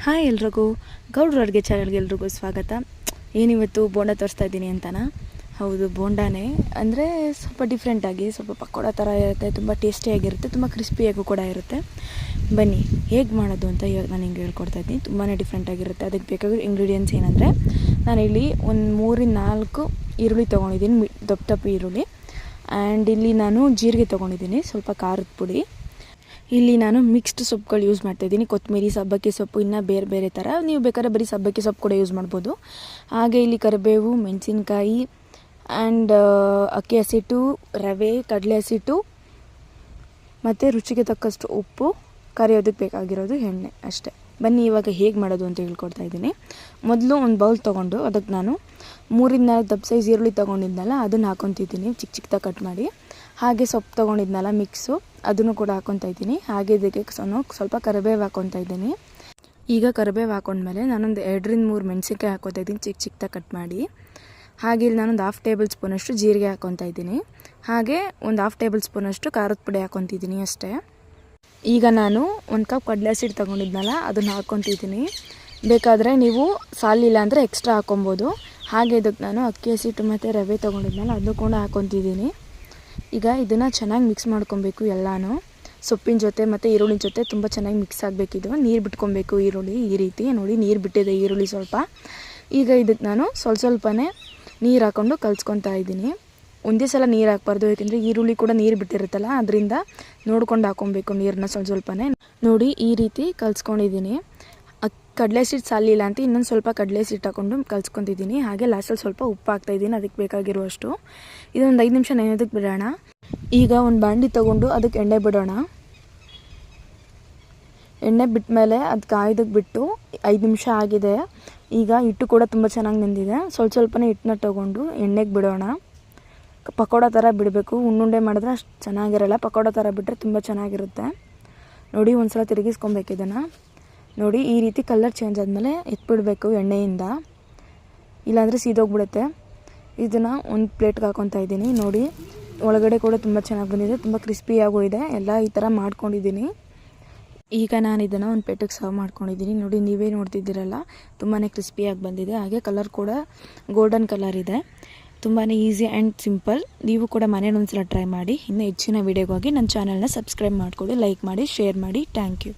Hi ಎಲ್ರಿಗೂ ಗೌಡ್ರ ಅಡುಗೆ ಚಾನಲ್ಗೆ ಎಲ್ರಿಗೂ ಸ್ವಾಗತ. ಏನಿವತ್ತು ಬೋಂಡ ತೋರಿಸ್ತಾ ಇದ್ದೀನಿ ಅಂತನಾ? ಹೌದು, ಬೋಂಡಾನೇ. ಅಂದರೆ ಸ್ವಲ್ಪ ಡಿಫ್ರೆಂಟಾಗಿ, ಸ್ವಲ್ಪ ಪಕೋಡ ಥರ ಇರುತ್ತೆ, ತುಂಬ ಟೇಸ್ಟಿಯಾಗಿರುತ್ತೆ, ತುಂಬ ಕ್ರಿಸ್ಪಿಯಾಗೂ ಕೂಡ ಇರುತ್ತೆ. ಬನ್ನಿ ಹೇಗೆ ಮಾಡೋದು ಅಂತ ಇವಾಗ ನಾನು ಹಿಂಗೆ ಹೇಳ್ಕೊಡ್ತಾ ಇದ್ದೀನಿ. ತುಂಬಾ ಡಿಫ್ರೆಂಟಾಗಿರುತ್ತೆ. ಅದಕ್ಕೆ ಬೇಕಾಗಿರೋ ಇಂಗ್ರೀಡಿಯೆಂಟ್ಸ್ ಏನಂದರೆ, ನಾನಿಲ್ಲಿ ಒಂದು 3-4 ಈರುಳ್ಳಿ ತೊಗೊಂಡಿದ್ದೀನಿ, ದಪ್ಪ ಈರುಳ್ಳಿ. ಆ್ಯಂಡ್ ಇಲ್ಲಿ ನಾನು ಜೀರಿಗೆ ತೊಗೊಂಡಿದ್ದೀನಿ, ಸ್ವಲ್ಪ ಖಾರದ ಪುಡಿ. ಇಲ್ಲಿ ನಾನು ಮಿಕ್ಸ್ಡ್ ಸೊಪ್ಪುಗಳು ಯೂಸ್ ಮಾಡ್ತಾಯಿದ್ದೀನಿ, ಕೊತ್ತಂಬರಿ, ಸಬ್ಬಕ್ಕಿ ಸೊಪ್ಪು, ಇನ್ನೂ ಬೇರೆ ಬೇರೆ ಥರ. ನೀವು ಬೇಕಾದ್ರೆ ಬರೀ ಸಬ್ಬಕ್ಕಿ ಸೊಪ್ಪು ಕೂಡ ಯೂಸ್ ಮಾಡ್ಬೋದು. ಹಾಗೆ ಇಲ್ಲಿ ಕರಿಬೇವು, ಮೆಣಸಿನ್ಕಾಯಿ ಆ್ಯಂಡ್ ಅಕ್ಕಿ ಹಸಿಟ್ಟು, ರವೆ, ಕಡಲೆ ಹಸಿಟ್ಟು ಮತ್ತು ರುಚಿಗೆ ತಕ್ಕಷ್ಟು ಉಪ್ಪು, ಕರಿಯೋದಕ್ಕೆ ಬೇಕಾಗಿರೋದು ಎಣ್ಣೆ ಅಷ್ಟೇ. ಬನ್ನಿ ಇವಾಗ ಹೇಗೆ ಮಾಡೋದು ಅಂತ ಹೇಳ್ಕೊಡ್ತಾ ಇದ್ದೀನಿ. ಮೊದಲು ಒಂದು ಬೌಲ್ ತೊಗೊಂಡು ಅದಕ್ಕೆ ನಾನು 3-4 ದಪ್ಪ ಸೈಜ್ ಈರುಳ್ಳಿ ತೊಗೊಂಡಿದ್ನಲ್ಲ ಅದನ್ನು ಹಾಕೊತಿದ್ದೀನಿ, ಚಿಕ್ಕ ಚಿಕ್ಕದಾಗಿ ಕಟ್ ಮಾಡಿ. ಹಾಗೆ ಸೊಪ್ಪು ತೊಗೊಂಡಿದ್ನಲ್ಲ ಮಿಕ್ಸು, ಅದನ್ನು ಕೂಡ ಹಾಕ್ಕೊತಾ ಇದ್ದೀನಿ. ಹಾಗೆ ಇದಕ್ಕೆ ಸ್ವಲ್ಪ ಕರಿಬೇವು ಹಾಕ್ಕೊತಾ ಇದ್ದೀನಿ. ಈಗ ಕರಿಬೇವು ಹಾಕೊಂಡ್ಮೇಲೆ ನಾನೊಂದು 2-3 ಮೆಣಸಿನ್ಕಾಯಿ ಹಾಕ್ಕೊತಾ ಇದ್ದೀನಿ, ಚಿಕ್ಕ ಚಿಕ್ಕದಾಗಿ ಕಟ್ ಮಾಡಿ. ಹಾಗೆ ಇಲ್ಲಿ ನಾನೊಂದು 1/2 ಟೇಬಲ್ ಸ್ಪೂನಷ್ಟು ಜೀರಿಗೆ ಹಾಕ್ಕೊತಾ ಇದ್ದೀನಿ. ಹಾಗೆ ಒಂದು 1/2 ಟೇಬಲ್ ಸ್ಪೂನಷ್ಟು ಖಾರದ ಪುಡಿ ಹಾಕ್ಕೊತಿದ್ದೀನಿ ಅಷ್ಟೇ. ಈಗ ನಾನು 1 ಕಪ್ ಕಡಲೆ ಹಸಿಟ್ಟು ತೊಗೊಂಡಿದ್ನಲ್ಲ ಅದನ್ನು ಹಾಕ್ಕೊತಿದ್ದೀನಿ. ಬೇಕಾದರೆ ನೀವು ಸಾಲಿಲ್ಲ ಅಂದರೆ ಎಕ್ಸ್ಟ್ರಾ ಹಾಕ್ಕೊಬೋದು. ಹಾಗೆ ಇದಕ್ಕೆ ನಾನು ಅಕ್ಕಿ ಹಸಿಟ್ಟು ಮತ್ತು ರವೆ ತೊಗೊಂಡಿದ್ನಲ್ಲ ಅದನ್ನು ಕೂಡ ಹಾಕ್ಕೊತಿದ್ದೀನಿ. ಈಗ ಇದನ್ನು ಚೆನ್ನಾಗಿ ಮಿಕ್ಸ್ ಮಾಡ್ಕೊಬೇಕು ಎಲ್ಲನೂ, ಸೊಪ್ಪಿನ ಜೊತೆ ಮತ್ತು ಈರುಳ್ಳಿ ಜೊತೆ ತುಂಬ ಚೆನ್ನಾಗಿ ಮಿಕ್ಸ್ ಆಗಬೇಕಿದು. ನೀರು ಬಿಟ್ಕೊಬೇಕು ಈರುಳ್ಳಿ, ಈ ರೀತಿ ನೋಡಿ ನೀರು ಬಿಟ್ಟಿದೆ ಈರುಳ್ಳಿ ಸ್ವಲ್ಪ. ಈಗ ಇದಕ್ಕೆ ನಾನು ಸ್ವಲ್ಪನೇ ನೀರು ಹಾಕ್ಕೊಂಡು ಕಲ್ಸ್ಕೊತಾ ಇದ್ದೀನಿ. ಒಂದೇ ಸಲ ನೀರು ಹಾಕ್ಬಾರ್ದು, ಯಾಕೆಂದರೆ ಈರುಳ್ಳಿ ಕೂಡ ನೀರು ಬಿಟ್ಟಿರುತ್ತಲ್ಲ, ಅದರಿಂದ ನೋಡ್ಕೊಂಡು ಹಾಕ್ಕೊಬೇಕು ನೀರನ್ನ ಸ್ವಲ್ಪನೇ. ನೋಡಿ ಈ ರೀತಿ ಕಲ್ಸ್ಕೊಂಡಿದ್ದೀನಿ. ಕಡಲೆ ಹಸಿಟ್ಟು ಸಾಲಿಲ್ಲ ಅಂತ ಇನ್ನೊಂದು ಸ್ವಲ್ಪ ಕಡಲೆ ಹಸಿಟ್ಟು ಹಾಕ್ಕೊಂಡು ಕಲ್ಸ್ಕೊತಿದ್ದೀನಿ. ಹಾಗೆ ಲಾಸ್ಟಲ್ಲಿ ಸ್ವಲ್ಪ ಉಪ್ಪು ಹಾಕ್ತಾಯಿದ್ದೀನಿ ಅದಕ್ಕೆ ಬೇಕಾಗಿರುವಷ್ಟು. ಇದೊಂದು 5 ನಿಮಿಷ ನೆನೆಯೋದಕ್ಕೆ ಬಿಡೋಣ. ಈಗ ಒಂದು ಬಾಂಡಿ ತೊಗೊಂಡು ಅದಕ್ಕೆ ಎಣ್ಣೆ ಬಿಡೋಣ. ಎಣ್ಣೆ ಬಿಟ್ಟ ಮೇಲೆ ಅದು ಕಾಯ್ದಕ್ಕೆ ಬಿಟ್ಟು 5 ನಿಮಿಷ ಆಗಿದೆ. ಈಗ ಹಿಟ್ಟು ಕೂಡ ತುಂಬ ಚೆನ್ನಾಗಿ ನೆಂದಿದೆ. ಸ್ವಲ್ಪನೇ ಹಿಟ್ಟನ್ನ ತೊಗೊಂಡು ಎಣ್ಣೆಗೆ ಬಿಡೋಣ. ಪಕೋಡ ಥರ ಬಿಡಬೇಕು, ಉಂಡುಂಡೆ ಮಾಡಿದ್ರೆ ಅಷ್ಟು ಚೆನ್ನಾಗಿರಲ್ಲ. ಪಕೋಡ ಥರ ಬಿಟ್ಟರೆ ತುಂಬ ಚೆನ್ನಾಗಿರುತ್ತೆ. ನೋಡಿ ಒಂದು ಸಲ ತಿರುಗಿಸ್ಕೊಬೇಕು ಇದನ್ನು. ನೋಡಿ ಈ ರೀತಿ ಕಲರ್ ಚೇಂಜ್ ಆದಮೇಲೆ ಎತ್ಬಿಡಬೇಕು ಎಣ್ಣೆಯಿಂದ, ಇಲ್ಲಾಂದರೆ ಸೀದೋಗ್ಬಿಡುತ್ತೆ. ಇದನ್ನು ಒಂದು ಪ್ಲೇಟ್ಗೆ ಹಾಕ್ಕೊತಾ ಇದ್ದೀನಿ. ನೋಡಿ ಒಳಗಡೆ ಕೂಡ ತುಂಬ ಚೆನ್ನಾಗಿ ಬಂದಿದೆ, ತುಂಬ ಕ್ರಿಸ್ಪಿಯಾಗೂ ಇದೆ. ಎಲ್ಲ ಈ ಥರ ಮಾಡ್ಕೊಂಡಿದ್ದೀನಿ. ಈಗ ನಾನು ಇದನ್ನು ಒಂದು ಪ್ಲೇಟಿಗೆ ಸರ್ವ್ ಮಾಡ್ಕೊಂಡಿದ್ದೀನಿ. ನೋಡಿ ನೀವೇ ನೋಡ್ತಿದ್ದೀರಲ್ಲ, ತುಂಬಾ ಕ್ರಿಸ್ಪಿಯಾಗಿ ಬಂದಿದೆ. ಹಾಗೆ ಕಲರ್ ಕೂಡ ಗೋಲ್ಡನ್ ಕಲರ್ ಇದೆ. ತುಂಬಾ ಈಸಿ ಆ್ಯಂಡ್ ಸಿಂಪಲ್. ನೀವು ಕೂಡ ಮನೇಲಿ ಒಂದ್ಸಲ ಟ್ರೈ ಮಾಡಿ. ಇನ್ನು ಹೆಚ್ಚಿನ ವೀಡಿಯೋಗಾಗಿ ನನ್ನ ಚಾನಲ್ನ ಸಬ್ಸ್ಕ್ರೈಬ್ ಮಾಡ್ಕೊಳ್ಳಿ, ಲೈಕ್ ಮಾಡಿ, ಶೇರ್ ಮಾಡಿ. Thank you.